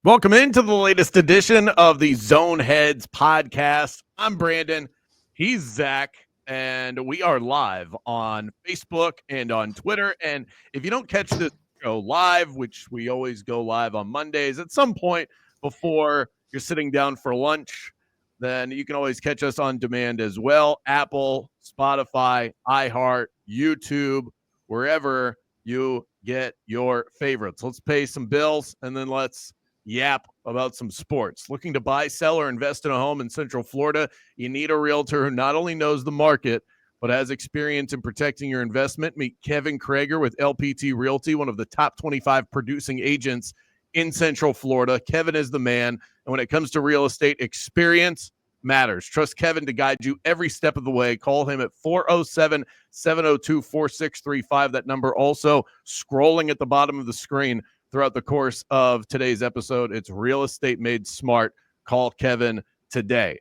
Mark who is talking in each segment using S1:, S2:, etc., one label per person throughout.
S1: Welcome into the latest edition of the Zone Heads podcast. I'm Brandon. He's Zach, and we are live on Facebook and on Twitter. And if you don't catch this show live, which we always go live on Mondays at some point before you're sitting down for lunch, then you can always catch us on demand as well. Apple, Spotify, iHeart, YouTube, wherever you get your favorites. Let's pay some bills and then let's yap about some sports. Looking to buy, sell, or invest in a home in Central Florida? You need a realtor who not only knows the market, but has experience in protecting your investment. Meet Kevin Crager with LPT Realty, one of the top 25 producing agents in Central Florida. Kevin is the man. And when it comes to real estate, experience matters. Trust Kevin to guide you every step of the way. Call him at 407-702-4635. That number also scrolling at the bottom of the screen throughout the course of today's episode. It's Real Estate Made Smart. Call Kevin today.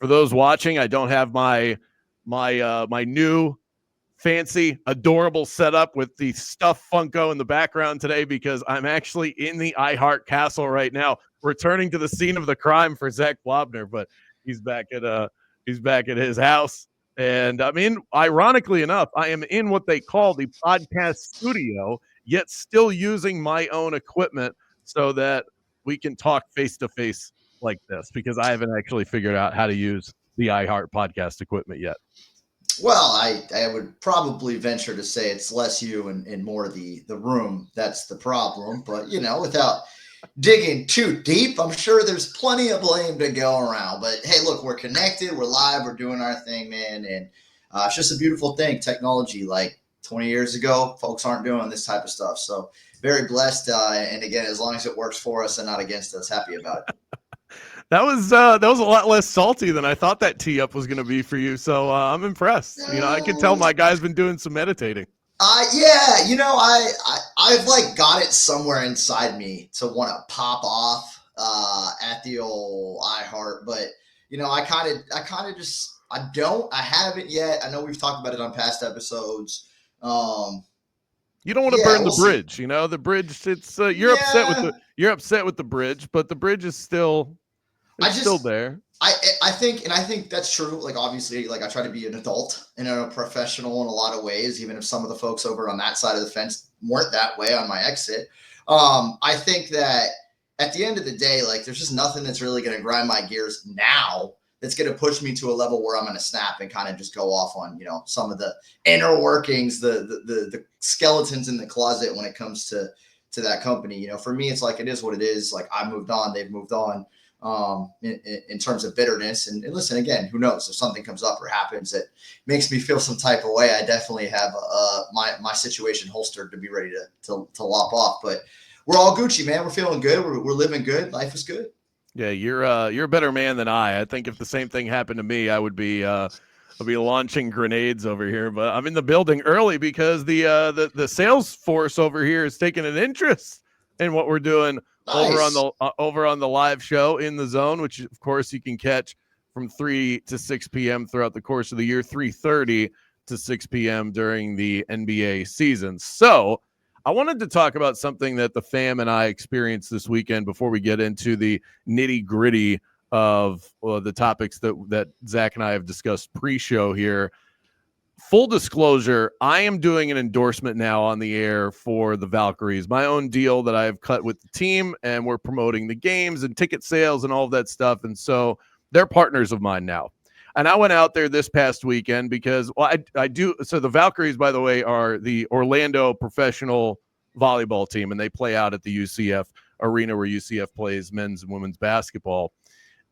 S1: For those watching, I don't have my new fancy, adorable setup with the stuffed Funko in the background today because I'm actually in the iHeart Castle right now, returning to the scene of the crime for Zach Blobner, but he's back at his house. And I mean, ironically enough, I am in what they call the podcast studio, yet still using my own equipment so that we can talk face to face like this, because I haven't actually figured out how to use the iHeart podcast equipment yet.
S2: Well, I would probably venture to say it's less you and more the room that's the problem. But, without digging too deep, I'm sure there's plenty of blame to go around. But, hey, look, we're connected. We're live. We're doing our thing, man. And it's just a beautiful thing. Technology, like 20 years ago, folks aren't doing this type of stuff. So very blessed. And, again, as long as it works for us and not against us, happy about it.
S1: That was a lot less salty than I thought that tee up was going to be for you. So I'm impressed. I can tell my guy's been doing some meditating.
S2: Yeah, I've like got it somewhere inside me to want to pop off at the old iHeart, but I haven't yet. I know we've talked about it on past episodes.
S1: You don't want to burn the bridge. The bridge. It's you're upset with the bridge, but the bridge is still there.
S2: I think that's true. Like, obviously, like I try to be an adult and a professional in a lot of ways, even if some of the folks over on that side of the fence weren't that way on my exit. I think that at the end of the day, like, there's just nothing that's really going to grind my gears now that's going to push me to a level where I'm going to snap and kind of just go off on, some of the inner workings, the skeletons in the closet when it comes to that company. For me, it's like, it is what it is. Like, I moved on, they've moved on. In terms of bitterness, and listen, again, who knows if something comes up or happens that makes me feel some type of way, I definitely have my situation holstered to be ready to lop off. But we're all Gucci, man. We're feeling good. We're living good. Life is good.
S1: Yeah, you're a better man than I. I think if the same thing happened to me, I would be launching grenades over here. But I'm in the building early because the sales force over here is taking an interest in what we're doing. Nice. Over on the live show In the Zone, which of course you can catch from 3 to 6 p.m. throughout the course of the year, 3:30 to 6 p.m. during the NBA season. So I wanted to talk about something that the fam and I experienced this weekend before we get into the nitty gritty of the topics that Zach and I have discussed pre-show here. Full disclosure, I am doing an endorsement now on the air for the Valkyries, my own deal that I have cut with the team, and we're promoting the games and ticket sales and all of that stuff. And so they're partners of mine now. And I went out there this past weekend because, I do. So the Valkyries, by the way, are the Orlando professional volleyball team, and they play out at the UCF arena where UCF plays men's and women's basketball.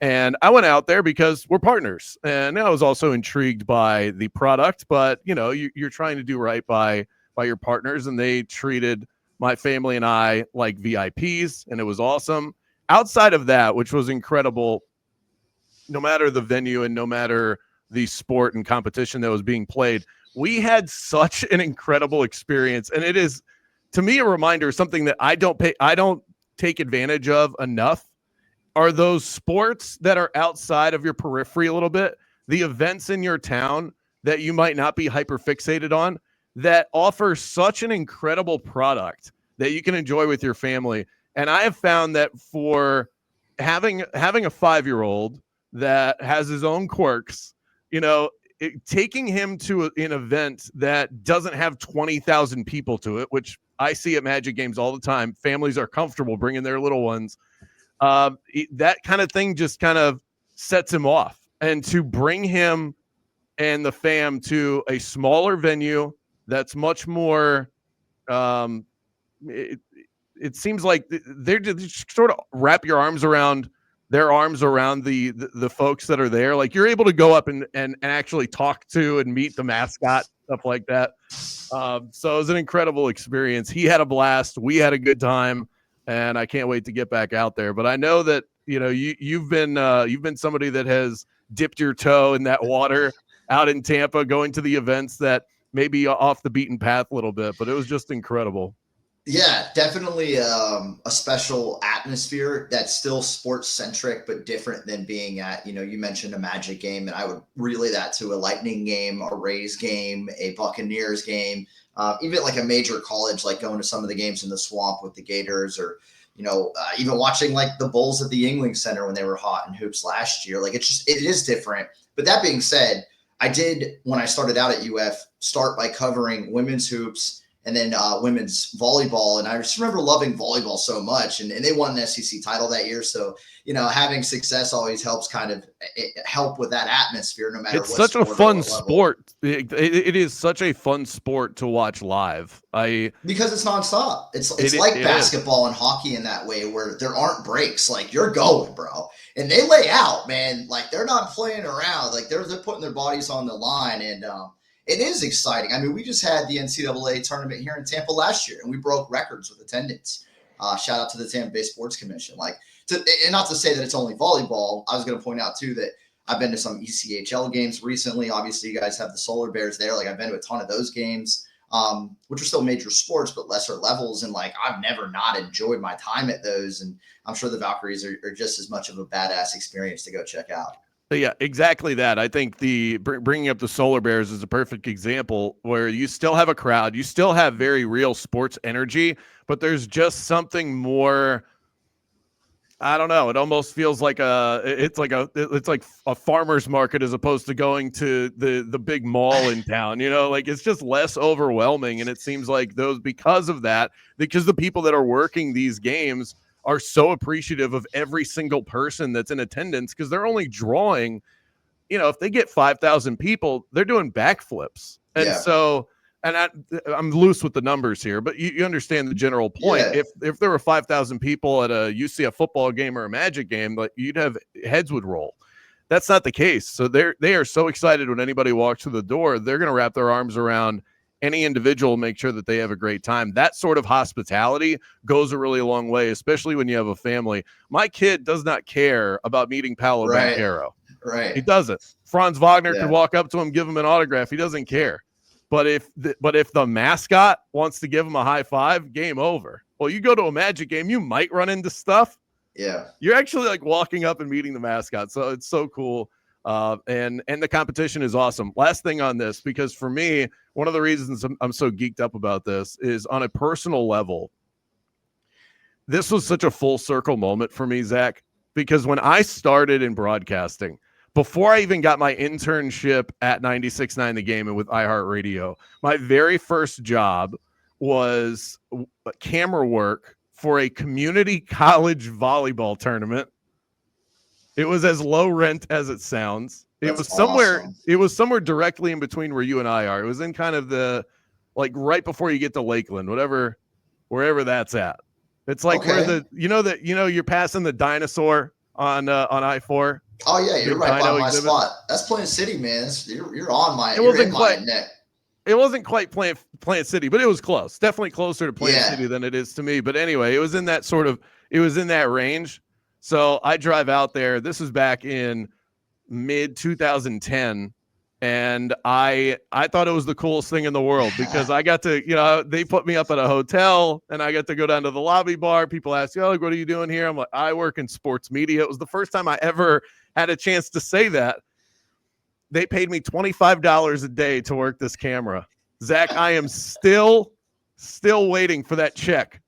S1: And I went out there because we're partners, and I was also intrigued by the product. But you're trying to do right by your partners, and they treated my family and I like VIPs, and it was awesome. Outside of that, which was incredible, no matter the venue and no matter the sport and competition that was being played, we had such an incredible experience, and it is, to me, a reminder, something that I don't take advantage of enough. Are those sports that are outside of your periphery a little bit, the events in your town that you might not be hyper fixated on, that offer such an incredible product that you can enjoy with your family. And I have found that for having a 5-year-old that has his own quirks, taking him to an event that doesn't have 20,000 people to it, which I see at Magic games all the time. Families are comfortable bringing their little ones. That kind of thing just kind of sets him off. And to bring him and the fam to a smaller venue that's much more, it seems like they're just sort of wrap your arms around the folks that are there. Like, you're able to go up and actually talk to and meet the mascot, stuff like that. So it was an incredible experience. He had a blast. We had a good time, and I can't wait to get back out there. But I know that, you've been somebody that has dipped your toe in that water out in Tampa, going to the events that may be off the beaten path a little bit, but it was just incredible.
S2: Yeah, definitely a special atmosphere that's still sports centric, but different than being at, you mentioned a Magic game, and I would relay that to a Lightning game, a Rays game, a Buccaneers game, even like a major college, like going to some of the games in the Swamp with the Gators, or, even watching like the Bulls at the Yuengling Center when they were hot in hoops last year. Like, it is different. But that being said, I did, when I started out at UF, start by covering women's hoops and then women's volleyball. And I just remember loving volleyball so much. And they won an SEC title that year. So, having success always helps kind of help with that atmosphere, no matter what.
S1: It's such a fun sport. It is such a fun sport to watch live.
S2: Because it's nonstop. It's like basketball and hockey in that way, where there aren't breaks. Like, you're going, bro. And they lay out, man. Like, they're not playing around. Like, they're putting their bodies on the line. And it is exciting. I mean, we just had the NCAA tournament here in Tampa last year, and we broke records with attendance. Shout out to the Tampa Bay Sports Commission. And not to say that it's only volleyball. I was going to point out, too, that I've been to some ECHL games recently. Obviously, you guys have the Solar Bears there. Like, I've been to a ton of those games, which are still major sports, but lesser levels. And, like, I've never not enjoyed my time at those. And I'm sure the Valkyries are just as much of a badass experience to go check out.
S1: Yeah, exactly that. I think bringing up the Solar Bears is a perfect example where you still have a crowd, you still have very real sports energy, but there's just something more. I don't know. It almost feels like it's like a farmer's market as opposed to going to the big mall in town. Like, it's just less overwhelming, and it seems like because the people that are working these games are so appreciative of every single person that's in attendance, because they're only drawing, if they get 5,000 people, they're doing backflips. And so, and I'm loose with the numbers here, but you understand the general point. Yeah. If there were 5,000 people at a UCF football game or a Magic game, like, you'd have heads would roll. That's not the case. So they are so excited when anybody walks through the door, they're going to wrap their arms around any individual, make sure that they have a great time. That sort of hospitality goes a really long way, especially when you have a family. My kid does not care about meeting Paolo Banchero.
S2: Right.
S1: He doesn't. Franz Wagner could walk up to him, give him an autograph. He doesn't care. But if the mascot wants to give him a high five, game over. Well, you go to a Magic game, you might run into stuff.
S2: Yeah.
S1: You're actually like walking up and meeting the mascot. So it's so cool. And the competition is awesome. Last thing on this, because for me, one of the reasons I'm so geeked up about this is on a personal level. This was such a full circle moment for me, Zach, because when I started in broadcasting, before I even got my internship at 96.9 The Game and with iHeartRadio, my very first job was camera work for a community college volleyball tournament. It was as low rent as it sounds. It was somewhere. Awesome. It was somewhere directly in between where you and I are. It was in kind of right before you get to Lakeland, wherever that's at. It's like where you're passing the dinosaur on I-4.
S2: Oh yeah, you're right by my spot. That's Plant City, man. You're on my. It wasn't quite neck.
S1: It wasn't quite Plant City, but it was close. Definitely closer to Plant City than it is to me. But anyway, it was in that range. So I drive out there. This is back in mid 2010. And I thought it was the coolest thing in the world because I got to, they put me up at a hotel and I got to go down to the lobby bar. People ask, what are you doing here? I'm like, I work in sports media. It was the first time I ever had a chance to say that. They paid me $25 a day to work this camera. Zach, I am still waiting for that check.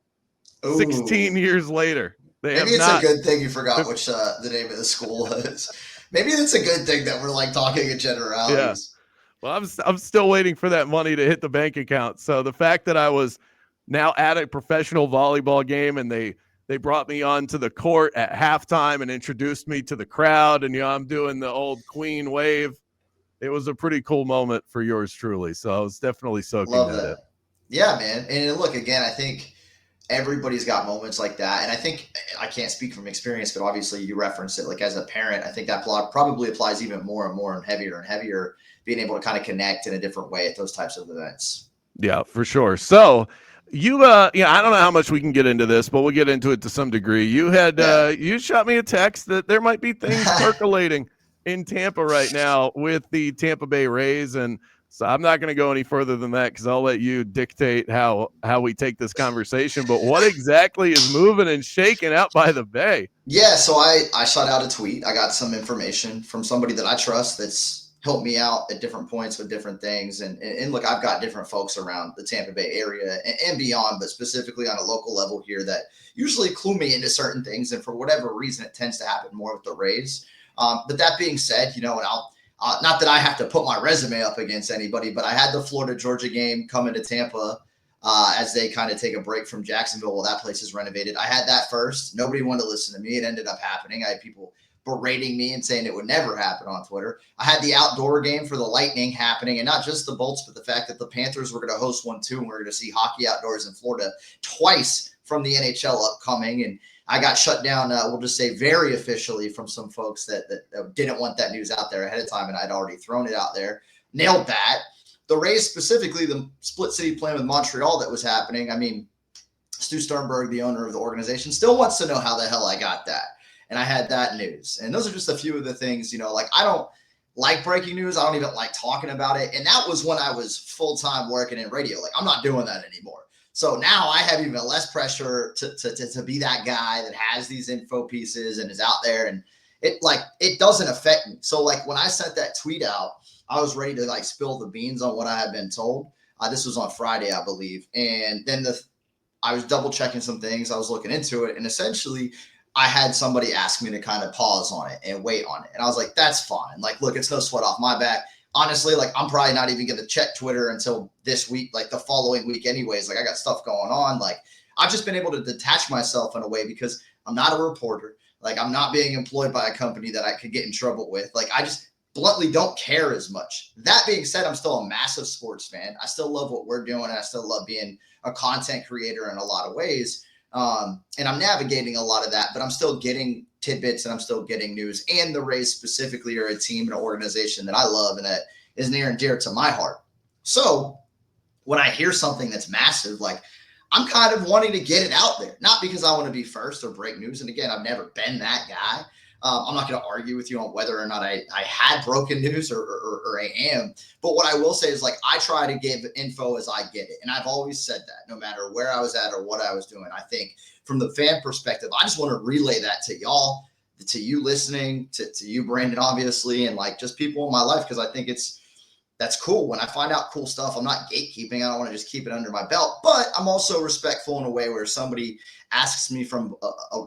S1: 16
S2: Ooh.
S1: years later. They
S2: Maybe
S1: have
S2: it's a
S1: not.
S2: good thing you forgot which the name of the school was. Maybe it's a good thing that we're like talking in
S1: Yeah.
S2: generalities.
S1: Well, I'm still waiting for that money to hit the bank account. So the fact that I was now at a professional volleyball game and they brought me onto the court at halftime and introduced me to the crowd, and I'm doing the old Queen wave. It was a pretty cool moment for yours truly. So I was definitely soaking
S2: Love
S1: that in.
S2: that. Yeah, man. And look, again, I think everybody's got moments like that. And I think I can't speak from experience, but obviously you referenced it. Like as a parent, I think that probably applies even more and more and heavier, being able to kind of connect in a different way at those types of events.
S1: Yeah, for sure. So you I don't know how much we can get into this, but we'll get into it to some degree. You had
S2: Yeah.
S1: you shot me a text that there might be things percolating in Tampa right now with the Tampa Bay Rays, and so I'm not going to go any further than that because I'll let you dictate how we take this conversation. But what exactly is moving and shaking out by the Bay?
S2: Yeah, so I shot out a tweet. I got some information from somebody that I trust that's helped me out at different points with different things. And look, I've got different folks around the Tampa Bay area and beyond, but specifically on a local level here that usually clue me into certain things. And for whatever reason, it tends to happen more with the Rays. But that being said, and I'll not that I have to put my resume up against anybody, but I had the Florida Georgia game coming to Tampa as they kind of take a break from Jacksonville while that place is renovated. I had that first. Nobody wanted to listen to me. It ended up happening. I had people berating me and saying it would never happen on Twitter. I had the outdoor game for the Lightning happening, and not just the Bolts, but the fact that the Panthers were going to host one too, and we're going to see hockey outdoors in Florida twice from the NHL upcoming. And I got shut down, we'll just say very officially, from some folks that didn't want that news out there ahead of time, and I'd already thrown it out there. Nailed that. The Rays, specifically the split city plan with Montreal that was happening. I mean, Stu Sternberg, the owner of the organization, still wants to know how the hell I got that. And I had that news. And those are just a few of the things, like I don't like breaking news. I don't even like talking about it. And that was when I was full-time working in radio. Like I'm not doing that anymore. So now I have even less pressure to be that guy that has these info pieces and is out there. And it doesn't affect me. So like when I sent that tweet out, I was ready to like spill the beans on what I had been told. This was on Friday, I believe. And then I was double checking some things. I was looking into it. And essentially I had somebody ask me to kind of pause on it and wait on it. And I was like, that's fine. Like, look, it's no sweat off my back. Honestly, like I'm probably not even going to check Twitter until this week, like the following week anyways. Like I got stuff going on. Like I've just been able to detach myself in a way because I'm not a reporter. Like I'm not being employed by a company that I could get in trouble with. Like I just bluntly don't care as much. That being said, I'm still a massive sports fan. I still love what we're doing. I still love being a content creator in a lot of ways. And I'm navigating a lot of that, but I'm still getting tidbits and I'm still getting news. And the Rays specifically are a team and an organization that I love and that is near and dear to my heart. So when I hear something that's massive, like I'm kind of wanting to get it out there, not because I want to be first or break news. And again, I've never been that guy. I'm not going to argue with you on whether or not I had broken news or I am. But what I will say is like I try to give info as I get it. And I've always said that no matter where I was at or what I was doing. I think from the fan perspective, I just want to relay that to y'all, to you listening, to you, Brandon, obviously, and like just people in my life, because I think that's cool. When I find out cool stuff, I'm not gatekeeping. I don't want to just keep it under my belt, but I'm also respectful in a way where somebody asks me from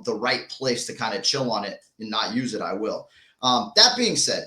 S2: the right place to kind of chill on it and not use it, I will. That being said,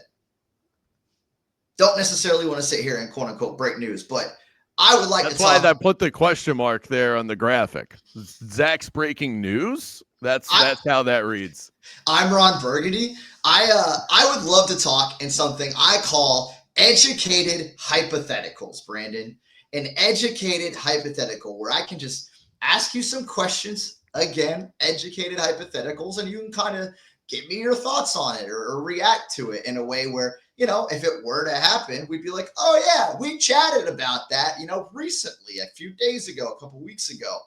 S2: don't necessarily want to sit here and quote unquote break news, but I would like
S1: That's
S2: to
S1: why
S2: talk.
S1: I put the question mark there on the graphic. Zach's breaking news. That's how that reads.
S2: I'm Ron Burgundy. I would love to talk in something I call educated hypotheticals, Brandon. An educated hypothetical where I can just ask you some questions, again, educated hypotheticals, and you can kind of give me your thoughts on it or react to it in a way where, if it were to happen, we'd be like, oh yeah, we chatted about that, recently, a few days ago, a couple weeks ago.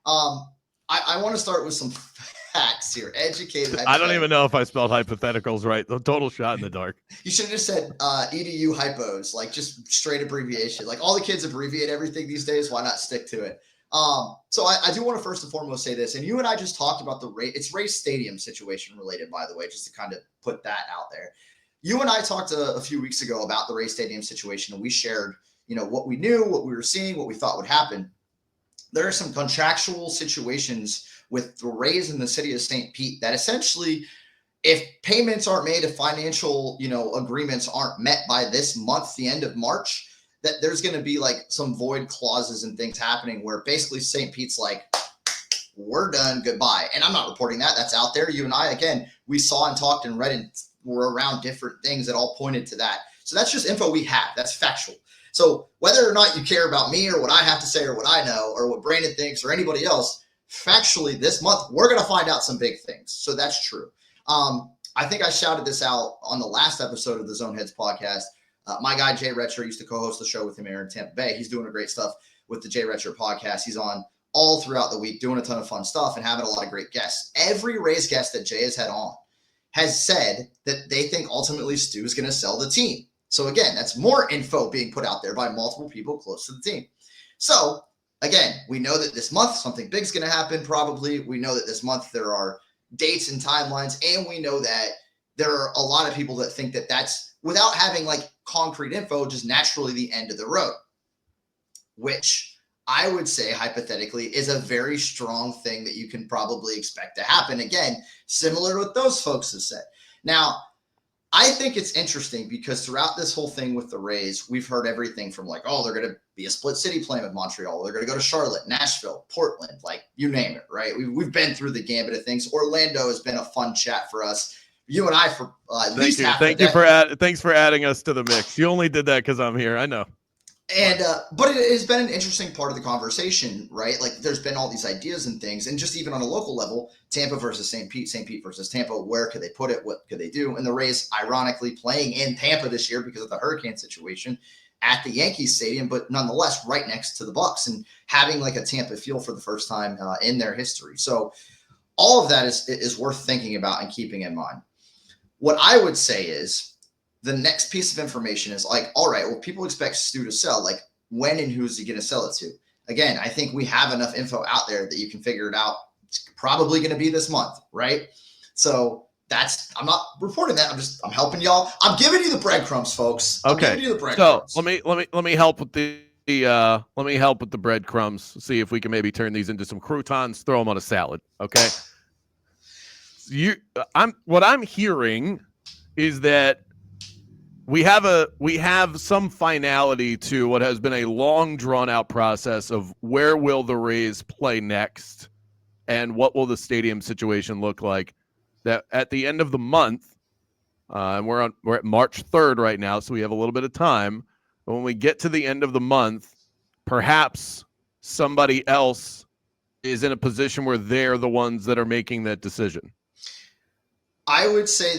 S2: I want to start with some facts here. Educated.
S1: I don't even know if I spelled hypotheticals right. The total shot in the dark.
S2: You should have just said EDU hypos, like just straight abbreviation. Like all the kids abbreviate everything these days. Why not stick to it? So I do want to first and foremost say this, and you and I just talked about it's Rays Stadium situation related, by the way, just to kind of put that out there. You and I talked a few weeks ago about the Rays Stadium situation, and we shared, what we knew, what we were seeing, what we thought would happen. there are some contractual situations with the Rays in the city of St. Pete that essentially, if payments aren't made, if financial, agreements aren't met by this month, the end of March, that there's going to be like some void clauses and things happening where basically St. Pete's like, we're done, goodbye. And I'm not reporting that. That's out there. You and I, again, we saw and talked and read and were around different things that all pointed to that. So that's just info we have. That's factual. So whether or not you care about me or what I have to say or what I know or what Brandon thinks or anybody else, factually this month, we're going to find out some big things. So that's true. I think I shouted this out on the last episode of the Zone Heads podcast. My guy, Jay Retcher, used to co-host the show with him here in Tampa Bay. He's doing a great stuff with the Jay Retcher podcast. He's on all throughout the week doing a ton of fun stuff and having a lot of great guests. Every Rays guest that Jay has had on has said that they think ultimately Stu is going to sell the team. So again, that's more info being put out there by multiple people close to the team. So again, we know that this month something big is going to happen probably. We know that this month there are dates and timelines, and we know that there are a lot of people that think that that's, without having like concrete info, just naturally the end of the road, which I would say hypothetically is a very strong thing that you can probably expect to happen. Again, similar to what those folks have said. Now, I think it's interesting because throughout this whole thing with the Rays, we've heard everything from like, oh, they're going to be a split city plan with Montreal. They're going to go to Charlotte, Nashville, Portland, like you name it, right? We've been through the gambit of things. Orlando has been a fun chat for us. You and I for at least half
S1: Thanks for adding us to the mix. You only did that because I'm here. I know.
S2: And but it has been an interesting part of the conversation, right? Like there's been all these ideas and things, and just even on a local level, Tampa versus St. Pete versus Tampa, where could they put it? What could they do? And the Rays, ironically, playing in Tampa this year because of the hurricane situation at the Yankees Stadium, but nonetheless right next to the Bucks and having like a Tampa feel for the first time in their history. So all of that is worth thinking about and keeping in mind. What I would say is the next piece of information is like, all right, well, people expect Stu to sell. Like, when and who's he going to sell it to? Again, I think we have enough info out there that you can figure it out. It's probably going to be this month, right? So I'm not reporting that. I'm helping y'all. I'm giving you the breadcrumbs, folks. I'm giving you the breadcrumbs.
S1: So let me help with let me help with the breadcrumbs. See if we can maybe turn these into some croutons. Throw them on a salad. Okay. What I'm hearing is that we have some finality to what has been a long drawn out process of where will the Rays play next and what will the stadium situation look like. That at the end of the month, and we're at March 3rd right now, so we have a little bit of time. But when we get to the end of the month, perhaps somebody else is in a position where they're the ones that are making that decision.
S2: I would say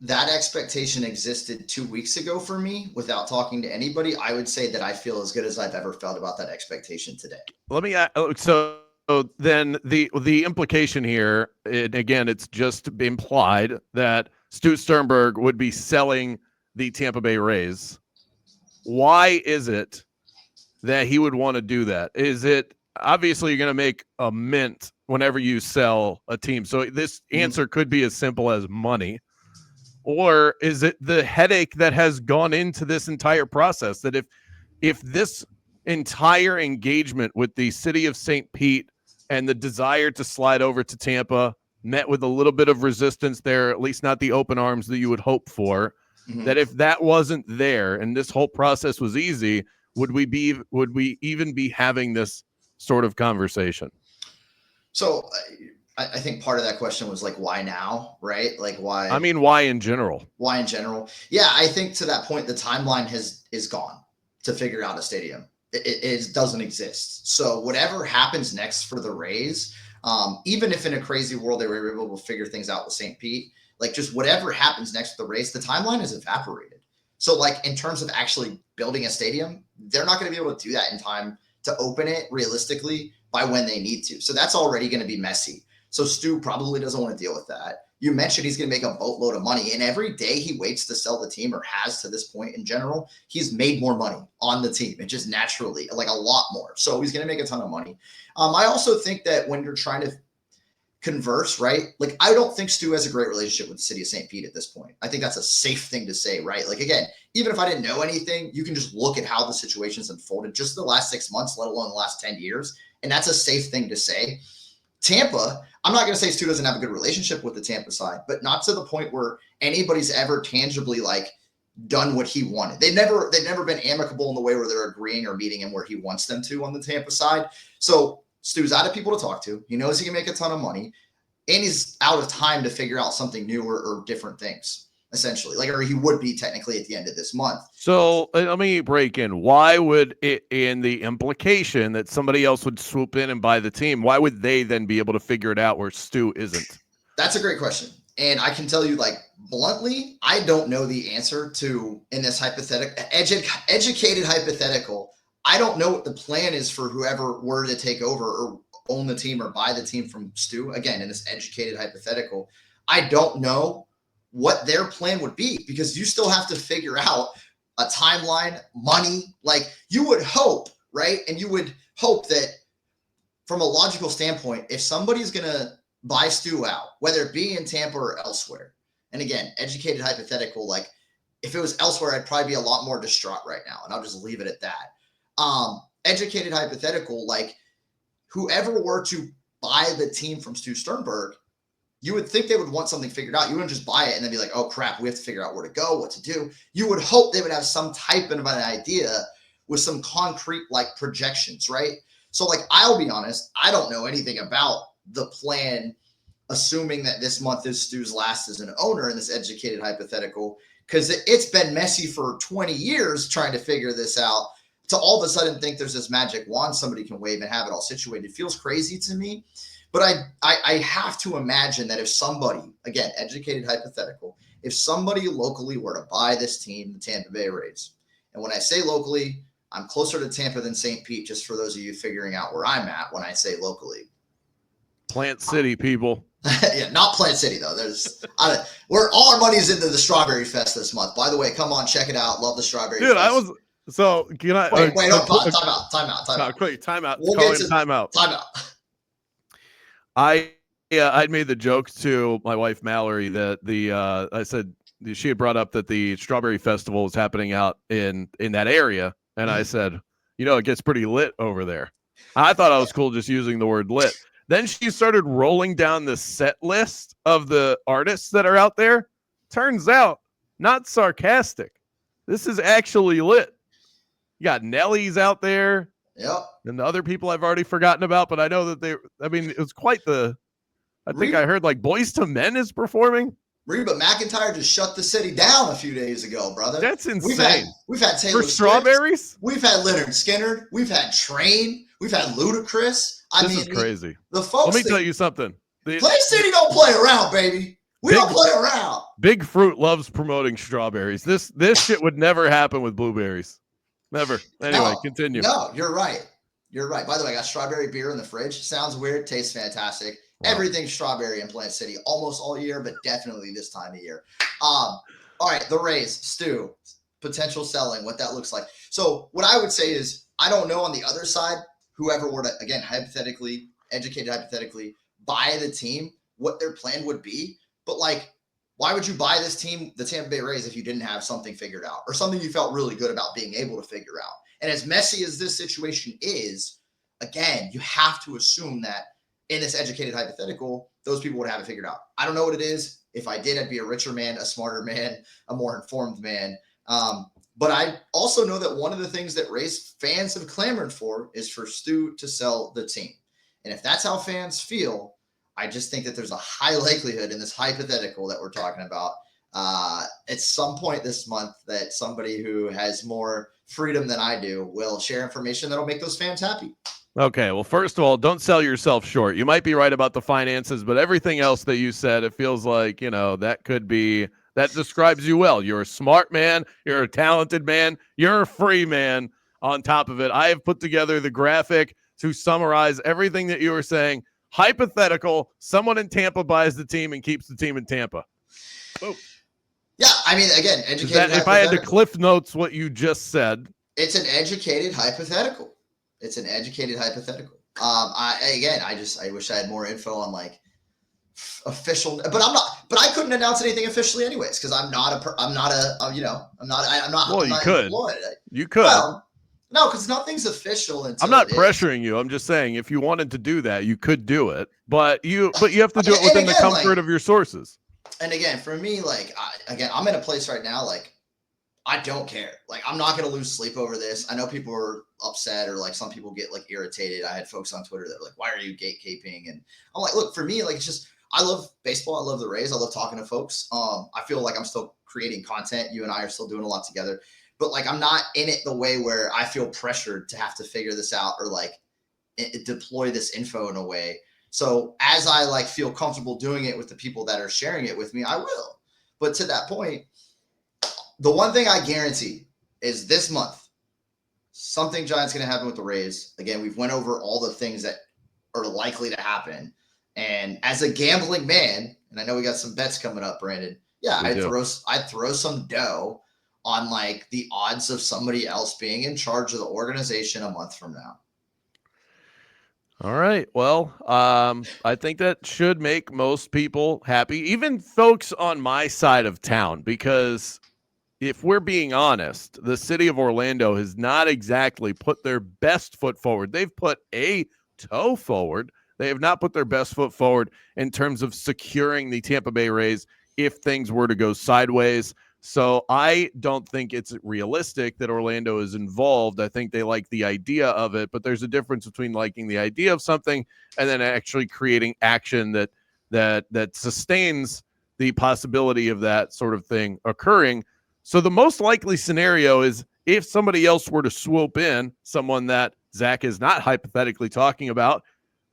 S2: that expectation existed 2 weeks ago for me without talking to anybody. I would say that I feel as good as I've ever felt about that expectation today.
S1: Let me so then the implication here, and again, it's just implied that Stu Sternberg would be selling the Tampa Bay Rays. Why is it that he would want to do that? Is it obviously you're going to make a mint whenever you sell a team? So this answer could be as simple as money. Or is it the headache that has gone into this entire process, that if this entire engagement with the city of St. Pete and the desire to slide over to Tampa met with a little bit of resistance there, at least not the open arms that you would hope for, that if that wasn't there and this whole process was easy, would we even be having this sort of conversation?
S2: So I think part of that question was like, why now, right? Like why?
S1: I mean, why in general?
S2: Why in general? Yeah, I think to that point, the timeline is gone to figure out a stadium. It doesn't exist. So whatever happens next for the Rays, even if in a crazy world they were able to figure things out with St. Pete, like just whatever happens next with the Rays, the timeline is evaporated. So like in terms of actually building a stadium, they're not going to be able to do that in time to open it realistically by when they need to. So that's already going to be messy. So Stu probably doesn't want to deal with that. You mentioned he's going to make a boatload of money, and every day he waits to sell the team, or has to this point in general, he's made more money on the team. It just naturally, like a lot more. So he's going to make a ton of money. I also think that when you're trying to converse, right? Like, I don't think Stu has a great relationship with the city of St. Pete at this point. I think that's a safe thing to say, right? Like, again, even if I didn't know anything, you can just look at how the situation's unfolded just the last 6 months, let alone the last 10 years. And that's a safe thing to say. Tampa, I'm not going to say Stu doesn't have a good relationship with the Tampa side, but not to the point where anybody's ever tangibly like done what he wanted. They've never been amicable in the way where they're agreeing or meeting him where he wants them to on the Tampa side. So Stu's out of people to talk to. He knows he can make a ton of money, and he's out of time to figure out something new or different things, essentially. Like, or he would be technically at the end of this month.
S1: So let me break in. Why would it, in the implication that somebody else would swoop in and buy the team, why would they then be able to figure it out where Stu isn't?
S2: That's a great question. And I can tell you, like, bluntly, I don't know the answer to, in this hypothetical, educated hypothetical. I don't know what the plan is for whoever were to take over or own the team or buy the team from Stu. Again, in this educated hypothetical, I don't know what their plan would be, because you still have to figure out a timeline, money. Like, you would hope, right? And you would hope that from a logical standpoint, if somebody's going to buy Stu out, whether it be in Tampa or elsewhere, and again, educated hypothetical, like, if it was elsewhere, I'd probably be a lot more distraught right now, and I'll just leave it at that. Educated hypothetical, like, whoever were to buy the team from Stu Sternberg, you would think they would want something figured out. You wouldn't just buy it and then be like, oh crap, we have to figure out where to go, what to do. You would hope they would have some type of an idea with some concrete like projections, right? So, like, I'll be honest, I don't know anything about the plan, assuming that this month is Stu's last as an owner in this educated hypothetical, because it's been messy for 20 years trying to figure this out. To all of a sudden think there's this magic wand somebody can wave and have it all situated feels crazy to me. But I have to imagine that if somebody, again, educated hypothetical, if somebody locally were to buy this team, the Tampa Bay Rays, and when I say locally, I'm closer to Tampa than St. Pete, just for those of you figuring out where I'm at when I say locally.
S1: Plant City, people.
S2: Yeah, not Plant City, though. Where all our money's into the Strawberry Fest this month. By the way, come on, check it out. Love the Strawberry Fest.
S1: So can I
S2: wait, time out.
S1: Quick, time out.
S2: We'll
S1: Call
S2: get to
S1: time out. I'd made the joke to my wife Mallory that I said she had brought up that the Strawberry Festival was happening out in that area, and I said, it gets pretty lit over there. I thought I was cool just using the word lit. Then she started rolling down the set list of the artists that are out there. Turns out, not sarcastic. This is actually lit. You got Nelly's out there.
S2: Yep.
S1: And the other people I've already forgotten about, but I know that it was quite I think I heard like Boys to Men is performing.
S2: Reba McEntire just shut the city down a few days ago, brother.
S1: That's insane.
S2: We've had Taylor
S1: for Strawberries.
S2: Swift. We've had Leonard Skinner. We've had Train. We've had Ludacris.
S1: This is crazy.
S2: The folks.
S1: Let me tell you something.
S2: Play City don't play around, baby. We don't play around.
S1: Big Fruit loves promoting strawberries. This shit would never happen with blueberries. Never. Anyway, continue.
S2: No, you're right. By the way, I got strawberry beer in the fridge. Sounds weird. Tastes fantastic. Wow. Everything's strawberry in Plant City almost all year, but definitely this time of year. All right, the Rays, Stu, potential selling, what that looks like. So what I would say is, I don't know on the other side, whoever were to, again, educated hypothetically, buy the team, what their plan would be. But, like, why would you buy this team, the Tampa Bay Rays, if you didn't have something figured out or something you felt really good about being able to figure out? And as messy as this situation is, again, you have to assume that in this educated hypothetical, those people would have it figured out. I don't know what it is. If I did, I'd be a richer man, a smarter man, a more informed man. But I also know that one of the things that Rays fans have clamored for is for Stu to sell the team. And if that's how fans feel, I just think that there's a high likelihood in this hypothetical that we're talking about at some point this month that somebody who has more freedom than I do will share information that'll make those fans happy.
S1: Okay, well, first of all, don't sell yourself short. You might be right about the finances, but everything else that you said, it feels like, that describes you well. You're a smart man. You're a talented man. You're a free man on top of it. I have put together the graphic to summarize everything that you were saying. Hypothetical, someone in Tampa buys the team and keeps the team in Tampa. Boom.
S2: Yeah, I mean, again, educated.
S1: If I had to cliff notes what you just said.
S2: It's an educated hypothetical. I wish I had more info on, like, official, but I couldn't announce anything officially anyways, because I'm not
S1: Well, you could.
S2: employed.
S1: You could.
S2: Well, no, because nothing's official until
S1: I'm not
S2: it is.
S1: pressuring you. I'm just saying if you wanted to do that, you could do it, but you have to do it within the comfort of your sources.
S2: And again, for me, like, I'm in a place right now, like, I don't care. Like, I'm not going to lose sleep over this. I know people are upset, or like some people get like irritated. I had folks on Twitter that were like, why are you gatekeeping? And I'm like, look, for me, like, it's just, I love baseball. I love the Rays. I love talking to folks. I feel like I'm still creating content. You and I are still doing a lot together, but like, I'm not in it the way where I feel pressured to have to figure this out, or like deploy this info in a way. So as I like feel comfortable doing it with the people that are sharing it with me, I will. But to that point, the one thing I guarantee is this month, something giant's going to happen with the Rays. Again, we've went over all the things that are likely to happen. And as a gambling man, and I know we got some bets coming up, Brandon. Yeah, I'd throw some dough on like the odds of somebody else being in charge of the organization a month from now.
S1: All right. Well, I think that should make most people happy, even folks on my side of town, because if we're being honest, the city of Orlando has not exactly put their best foot forward. They've put a toe forward. They have not put their best foot forward in terms of securing the Tampa Bay Rays if things were to go sideways. So I don't think it's realistic that Orlando is involved. I think they like the idea of it, but there's a difference between liking the idea of something and then actually creating action that sustains the possibility of that sort of thing occurring. So the most likely scenario is if somebody else were to swoop in, someone that Zach is not hypothetically talking about,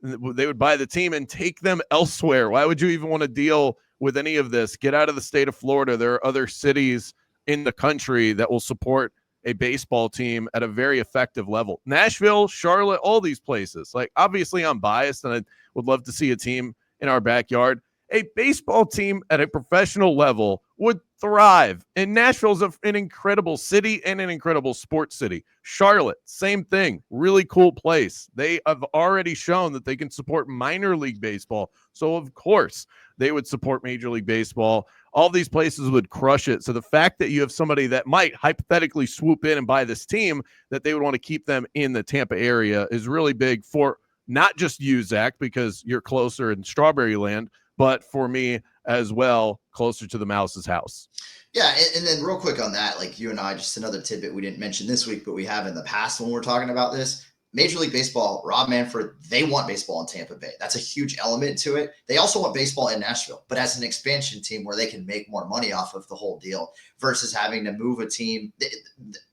S1: they would buy the team and take them elsewhere. Why would you even want to deal with any of this? Get out of the state of Florida. There are other cities in the country that will support a baseball team at a very effective level. Nashville, Charlotte, all these places. Like, obviously I'm biased and I would love to see a team in our backyard. A baseball team at a professional level would thrive. And Nashville's an incredible city and an incredible sports city. Charlotte, same thing. Really cool place. They have already shown that they can support minor league baseball. So, of course, they would support Major League Baseball. All these places would crush it. So the fact that you have somebody that might hypothetically swoop in and buy this team, that they would want to keep them in the Tampa area, is really big for not just you, Zach, because you're closer in Strawberry Land, but for me as well, closer to the Mouse's house.
S2: Yeah, and then real quick on that, like you and I, just another tidbit we didn't mention this week, but we have in the past when we're talking about this. Major League Baseball, Rob Manfred, they want baseball in Tampa Bay. That's a huge element to it. They also want baseball in Nashville, but as an expansion team where they can make more money off of the whole deal versus having to move a team.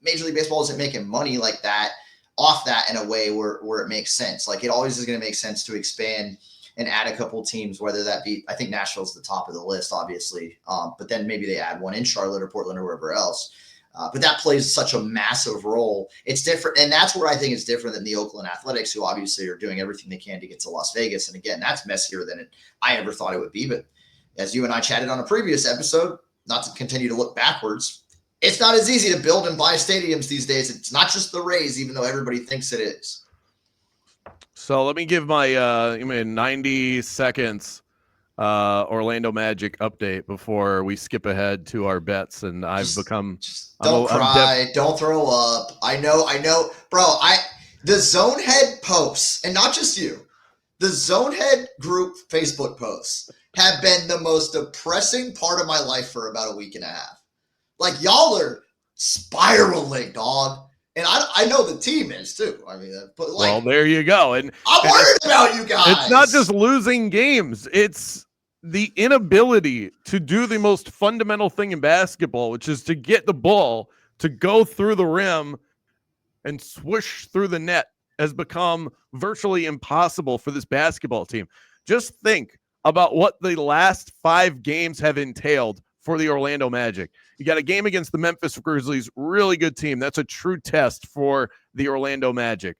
S2: Major League Baseball isn't making money like that off that in a way where it makes sense. Like, it always is going to make sense to expand and add a couple teams, whether that be, I think Nashville's the top of the list, obviously. But then maybe they add one in Charlotte or Portland or wherever else. But that plays such a massive role. It's different. And that's where I think it's different than the Oakland Athletics, who obviously are doing everything they can to get to Las Vegas. And again, that's messier than I ever thought it would be. But as you and I chatted on a previous episode, not to continue to look backwards, it's not as easy to build and buy stadiums these days. It's not just the Rays, even though everybody thinks it is.
S1: So let me give my 90 seconds Orlando Magic update before we skip ahead to our bets. And
S2: Don't cry. Don't throw up. I know, bro. The Zone Head posts, and not just you, the Zone Head group Facebook posts have been the most depressing part of my life for about a week and a half. Like, y'all are spiraling, dog. And I know the team is too. I mean, but like,
S1: well, there you go. And
S2: I'm worried about you guys.
S1: It's not just losing games. It's the inability to do the most fundamental thing in basketball, which is to get the ball to go through the rim and swoosh through the net, has become virtually impossible for this basketball team. Just think about what the last 5 games have entailed for the Orlando Magic. You got a game against the Memphis Grizzlies, really good team. That's a true test for the Orlando Magic.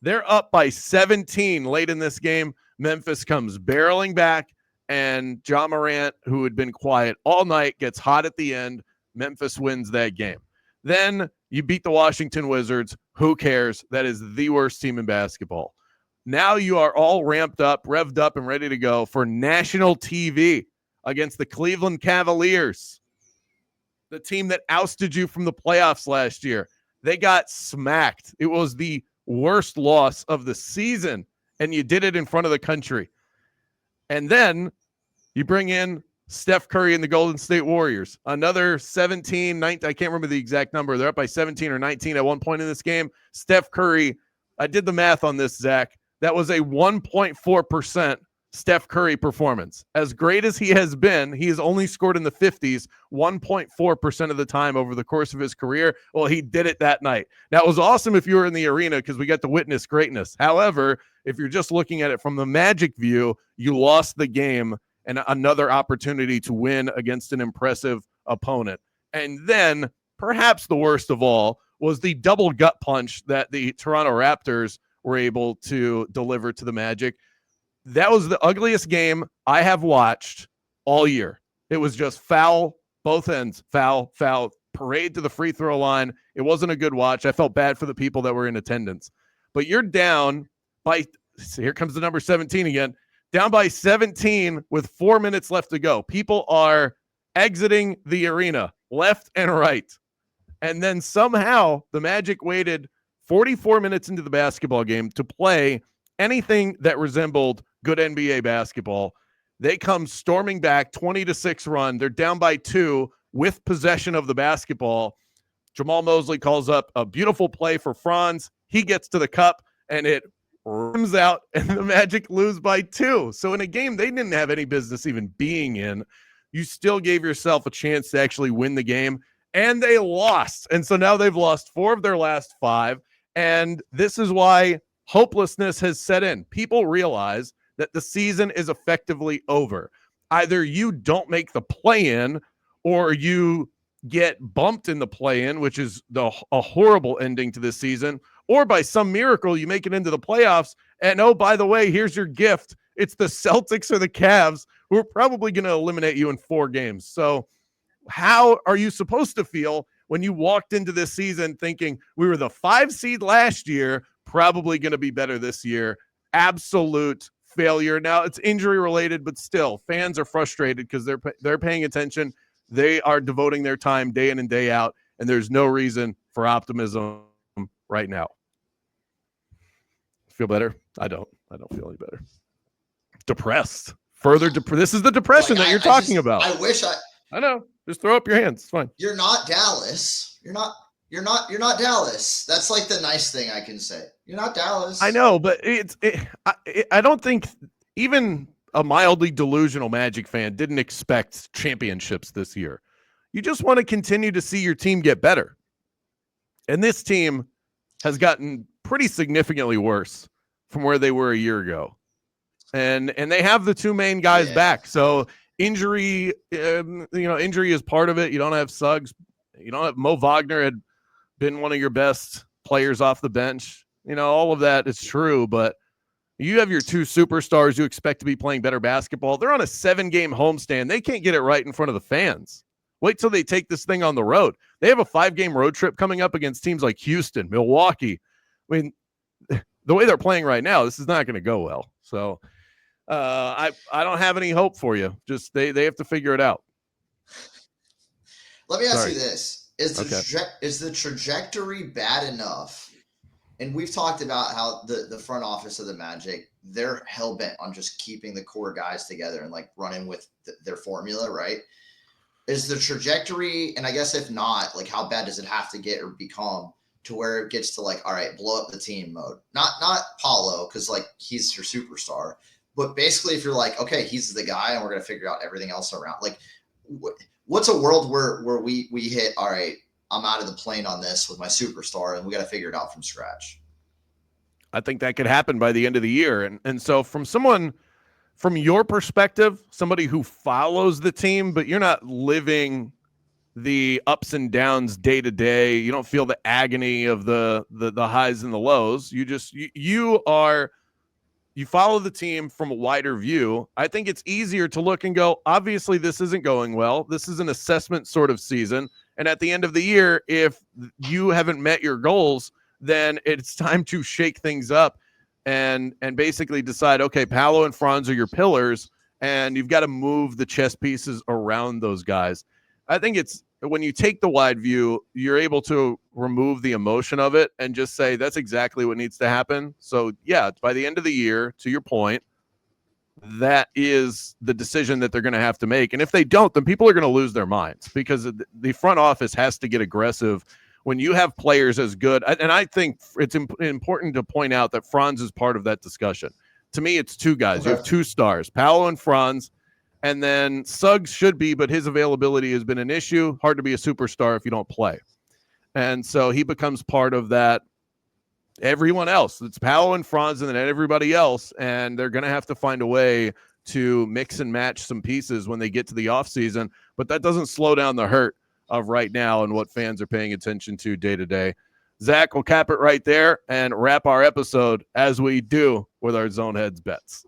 S1: They're up by 17 late in this game. Memphis comes barreling back, and Ja Morant, who had been quiet all night, gets hot at the end. Memphis wins that game. Then you beat the Washington Wizards. Who cares? That is the worst team in basketball. Now you are all ramped up, revved up, and ready to go for national TV against the Cleveland Cavaliers, the team that ousted you from the playoffs last year. They got smacked. It was the worst loss of the season, and you did it in front of the country. And then you bring in Steph Curry and the Golden State Warriors. Another 17, 19, I can't remember the exact number. They're up by 17 or 19 at one point in this game. Steph Curry, I did the math on this, Zach. That was a 1.4% Steph Curry performance. As great as he has been, he has only scored in the 50s 1.4% of the time over the course of his career. Well, he did it that night. Now, it was awesome if you were in the arena because we got to witness greatness. However, if you're just looking at it from the Magic view, you lost the game and another opportunity to win against an impressive opponent. And then, perhaps the worst of all, was the double gut punch that the Toronto Raptors were able to deliver to the Magic. That was the ugliest game I have watched all year. It was just foul, both ends, foul, parade to the free throw line. It wasn't a good watch. I felt bad for the people that were in attendance. But you're down by, here comes the number 17 again, down by 17 with 4 minutes left to go. People are exiting the arena left and right. And then somehow the Magic waited 44 minutes into the basketball game to play anything that resembled good NBA basketball. They come storming back, 20-6 run. They're down by 2 with possession of the basketball. Jamal Mosley calls up a beautiful play for Franz. He gets to the cup, and it rims out, and the Magic lose by 2. So in a game they didn't have any business even being in, you still gave yourself a chance to actually win the game, and they lost. And so now they've lost 4 of their last 5, and this is why hopelessness has set in. People realize that the season is effectively over. Either you don't make the play-in or you get bumped in the play-in, which is a horrible ending to this season, or by some miracle you make it into the playoffs, and oh, by the way, here's your gift. It's the Celtics or the Cavs who are probably going to eliminate you in 4 games. So how are you supposed to feel when you walked into this season thinking we were the 5 seed last year, probably going to be better this year? Absolute failure. Now it's injury related, but still fans are frustrated because they're paying attention. They are devoting their time day in and day out, and there's no reason for optimism right now. Feel better? I don't feel any better. Depressed. This is the depression that you're talking about. I know. Just throw up your hands. It's fine.
S2: You're not Dallas. You're not Dallas. That's like the nice thing I can say. You're not Dallas.
S1: I know, but I don't think even a mildly delusional Magic fan didn't expect championships this year. You just want to continue to see your team get better. And this team has gotten pretty significantly worse from where they were a year ago. And they have the 2 main guys back. So injury is part of it. You don't have Suggs. You don't have Mo Wagner had been one of your best players off the bench. All of that is true, but you have your 2 superstars you expect to be playing better basketball. They're on a 7-game homestand. They can't get it right in front of the fans. Wait till they take this thing on the road. They have a 5-game road trip coming up against teams like Houston, Milwaukee. I mean, the way they're playing right now, this is not going to go well. So I don't have any hope for you. Just they have to figure it out.
S2: Let me ask you this. Is the trajectory bad enough? And we've talked about how the front office of the Magic, they're hell-bent on just keeping the core guys together and like running with their formula, right? Is the trajectory, and I guess if not, like how bad does it have to get or become to where it gets to like, all right, blow up the team mode? Not Paulo, because like he's your superstar, but basically if you're like, okay, he's the guy and we're going to figure out everything else around. Like what's a world where we hit, all right, I'm out of the plane on this with my superstar and we got to figure it out from scratch?
S1: I think that could happen by the end of the year. And so from your perspective, somebody who follows the team, but you're not living the ups and downs day to day. You don't feel the agony of the highs and the lows. You follow the team from a wider view. I think it's easier to look and go, obviously this isn't going well. This is an assessment sort of season. And at the end of the year, if you haven't met your goals, then it's time to shake things up. and basically decide, okay, Paolo and Franz are your pillars, and you've got to move the chess pieces around those guys. I think it's when you take the wide view, you're able to remove the emotion of it and just say that's exactly what needs to happen. So yeah, by the end of the year, to your point, that is the decision that they're going to have to make. And if they don't, then people are going to lose their minds, because the front office has to get aggressive when you have players as good. And I think it's important to point out that Franz is part of that discussion. To me, it's two guys. Okay. You have two stars, Paolo and Franz. And then Suggs should be, but his availability has been an issue. Hard to be a superstar if you don't play. And so he becomes part of that. Everyone else, it's Paolo and Franz and then everybody else. And they're going to have to find a way to mix and match some pieces when they get to the offseason. But that doesn't slow down the hurt of right now and what fans are paying attention to day to day. Zach will cap it right there and wrap our episode as we do with our Zone Heads bets.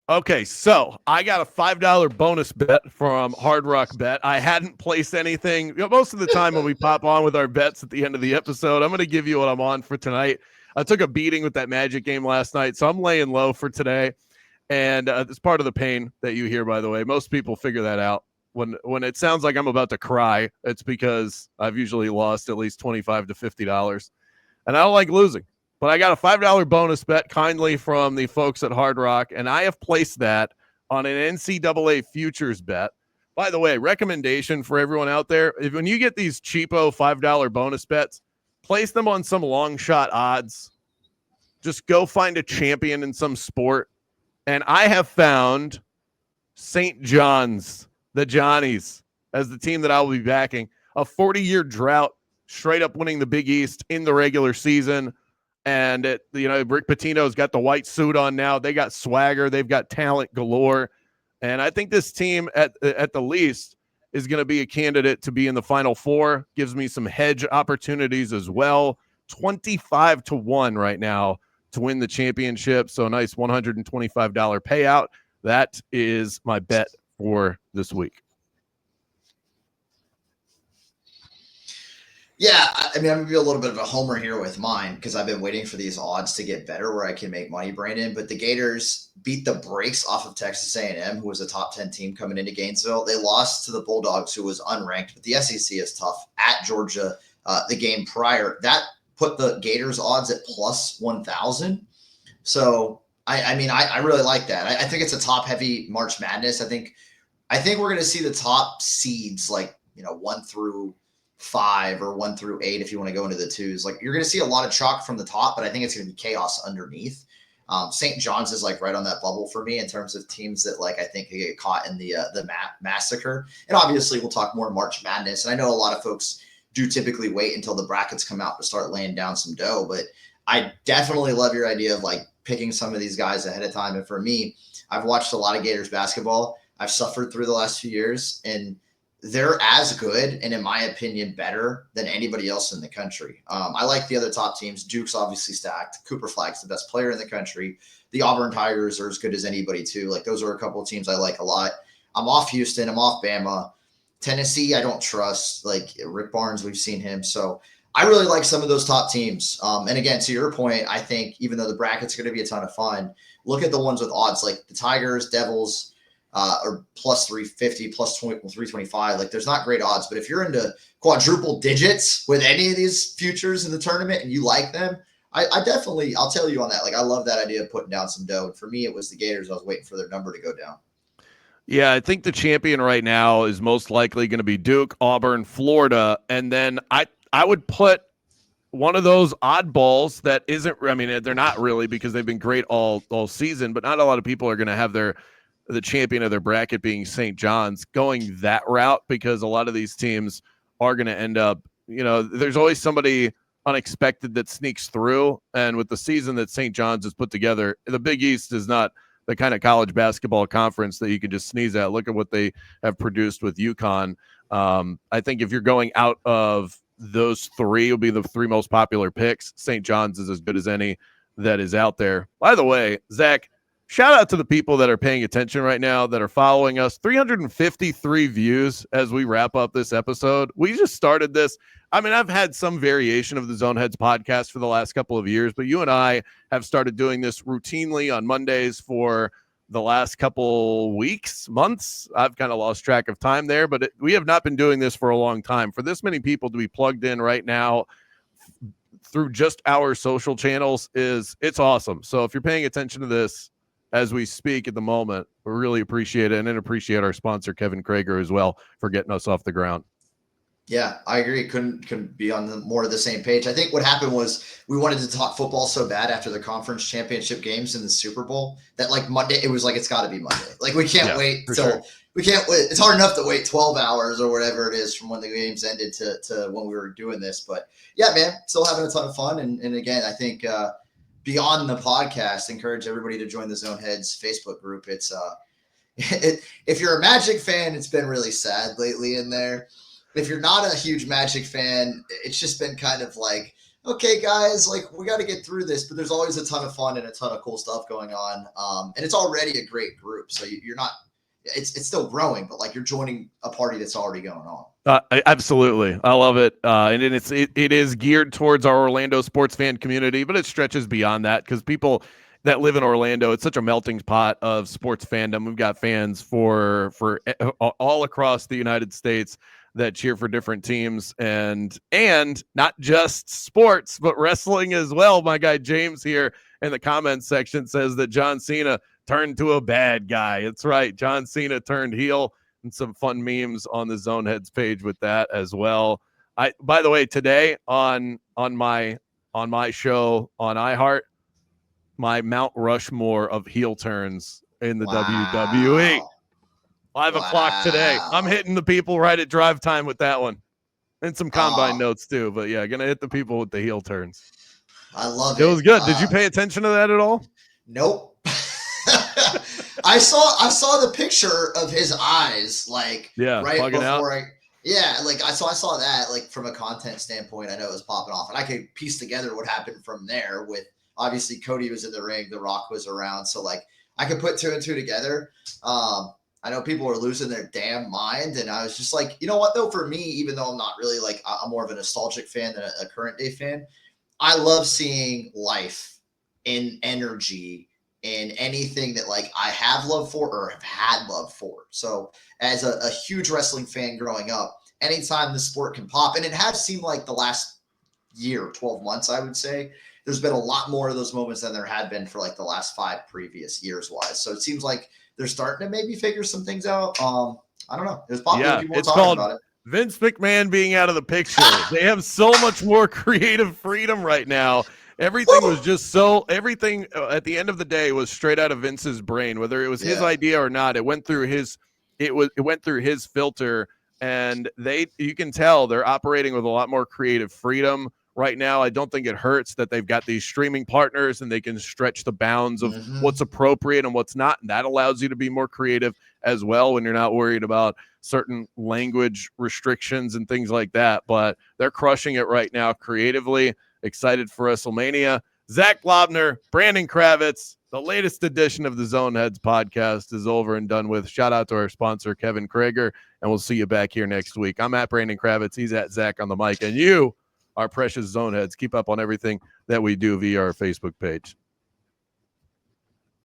S1: Okay, so I got a $5 bonus bet from Hard Rock Bet. I hadn't placed anything. You know, most of the time when we pop on with our bets at the end of the episode, I'm going to give you what I'm on for tonight. I took a beating with that Magic game last night, so I'm laying low for today. And it's part of the pain that you hear, by the way. Most people figure that out. When it sounds like I'm about to cry, it's because I've usually lost at least $25 to $50. And I don't like losing. But I got a $5 bonus bet kindly from the folks at Hard Rock, and I have placed that on an NCAA futures bet. By the way, recommendation for everyone out there, when you get these cheapo $5 bonus bets, place them on some long shot odds. Just go find a champion in some sport. And I have found St. John's, the Johnnies, as the team that I will be backing. A 40-year drought, straight up winning the Big East in the regular season. And, Rick Pitino's got the white suit on now. They got swagger. They've got talent galore. And I think this team, at the least, is going to be a candidate to be in the Final Four. Gives me some hedge opportunities as well. 25-1 right now to win the championship. So a nice $125 payout. That is my bet for this week.
S2: Yeah, I mean, I'm going to be a little bit of a homer here with mine because I've been waiting for these odds to get better where I can make money, Brandon. But the Gators beat the brakes off of Texas A&M, who was a top 10 team coming into Gainesville. They lost to the Bulldogs, who was unranked, but the SEC is tough. At Georgia, the game prior, that put the Gators odds at plus 1,000. So, I really like that. I think it's a top-heavy March Madness. I think we're going to see the top seeds, 1 through 5 or 1 through 8, if you want to go into the twos. You're going to see a lot of chalk from the top, but I think it's going to be chaos underneath. St. John's is right on that bubble for me in terms of teams that I think could get caught in the massacre. And obviously we'll talk more March Madness. And I know a lot of folks do typically wait until the brackets come out to start laying down some dough, but I definitely love your idea of picking some of these guys ahead of time. And for me, I've watched a lot of Gators basketball. I've suffered through the last few years, and they're as good and, in my opinion, better than anybody else in the country. I like the other top teams. Duke's obviously stacked. Cooper Flag's the best player in the country. The Auburn Tigers are as good as anybody, too. Those are a couple of teams I like a lot. I'm off Houston. I'm off Bama. Tennessee, I don't trust. Rick Barnes, we've seen him. So I really like some of those top teams. And, again, to your point, I think even though the brackets are going to be a ton of fun, look at the ones with odds like the Tigers, Devils, or plus 350, plus 325. There's not great odds, but if you're into quadruple digits with any of these futures in the tournament and you like them, I definitely, I'll tell you on that. I love that idea of putting down some dough. And for me, it was the Gators. I was waiting for their number to go down.
S1: Yeah, I think the champion right now is most likely going to be Duke, Auburn, Florida. And then I would put one of those oddballs that isn't, they're not really, because they've been great all season, but not a lot of people are going to have the champion of their bracket being St. John's, going that route, because a lot of these teams are going to end up, there's always somebody unexpected that sneaks through. And with the season that St. John's has put together, the Big East is not the kind of college basketball conference that you can just sneeze at. Look at what they have produced with UConn. I think if you're going out of those three, will be the three most popular picks. St. John's is as good as any that is out there. By the way, Zach, shout out to the people that are paying attention right now, that are following us. 353 views as we wrap up this episode. We just started this. I mean, I've had some variation of the Zone Heads podcast for the last couple of years, but you and I have started doing this routinely on Mondays for the last couple weeks, months. I've kind of lost track of time there, but we have not been doing this for a long time. For this many people to be plugged in right now through just our social channels it's awesome. So if you're paying attention to this as we speak at the moment, we really appreciate it, and then appreciate our sponsor, Kevin Crager, as well, for getting us off the ground.
S2: Yeah, I agree. Couldn't be on more of the same page. I think what happened was we wanted to talk football so bad after the conference championship games in the Super Bowl that like Monday, it was like, it's got to be Monday. Like we can't wait till we can't wait. It's hard enough to wait 12 hours or whatever it is from when the games ended to when we were doing this. But yeah, man, still having a ton of fun. And again, I think beyond the podcast, encourage everybody to join the Zone Heads Facebook group. It's if you're a Magic fan, it's been really sad lately in there. If you're not a huge Magic fan, it's just been kind of like, okay, guys, like we got to get through this, but there's always a ton of fun and a ton of cool stuff going on. And it's already a great group. So you're not, it's still growing, but like you're joining a party that's already going on.
S1: Absolutely. I love it. And it is geared towards our Orlando sports fan community, but it stretches beyond that because people that live in Orlando, it's such a melting pot of sports fandom. We've got fans for all across the United States that cheer for different teams, and not just sports, but wrestling as well. My guy James here in the comments section says that John Cena turned to a bad guy. It's right. John Cena turned heel, and some fun memes on the Zone Heads page with that as well. By the way, today on my show on iHeart, my Mount Rushmore of heel turns in the WWE. 5 o'clock today. I'm hitting the people right at drive time with that one. And some combine notes too. But yeah, gonna hit the people with the heel turns.
S2: I love it.
S1: It was good. Did you pay attention to that at all?
S2: Nope. I saw the picture of his eyes, like right before I saw that, like from a content standpoint, I know it was popping off. And I could piece together what happened from there with obviously Cody was in the ring, The Rock was around. So like I could put 2 and 2 together. I know people are losing their damn mind. And I was just like, you know what, though, for me, even though I'm not really like, I'm more of a nostalgic fan than a current day fan, I love seeing life and energy in anything that like I have love for or have had love for. So as a huge wrestling fan growing up, anytime the sport can pop, and it has seemed like the last year, 12 months, I would say, there's been a lot more of those moments than there had been for like the last 5 previous years wise. So it seems like they're starting to maybe figure some things out. I don't know. There's popular people talking about it.
S1: Vince McMahon being out of the picture. They have so much more creative freedom right now. Everything was just everything at the end of the day was straight out of Vince's brain, whether it was his idea or not. It went through his filter, and you can tell they're operating with a lot more creative freedom right now. I don't think it hurts that they've got these streaming partners and they can stretch the bounds of what's appropriate and what's not. And that allows you to be more creative as well when you're not worried about certain language restrictions and things like that. But they're crushing it right now creatively. Excited for WrestleMania. Zach Lobner, Brandon Kravitz, the latest edition of the Zone Heads podcast is over and done with. Shout out to our sponsor, Kevin Crager, and we'll see you back here next week. I'm at Brandon Kravitz. He's at Zach on the mic, and you, our precious Zone Heads, keep up on everything that we do via our Facebook page.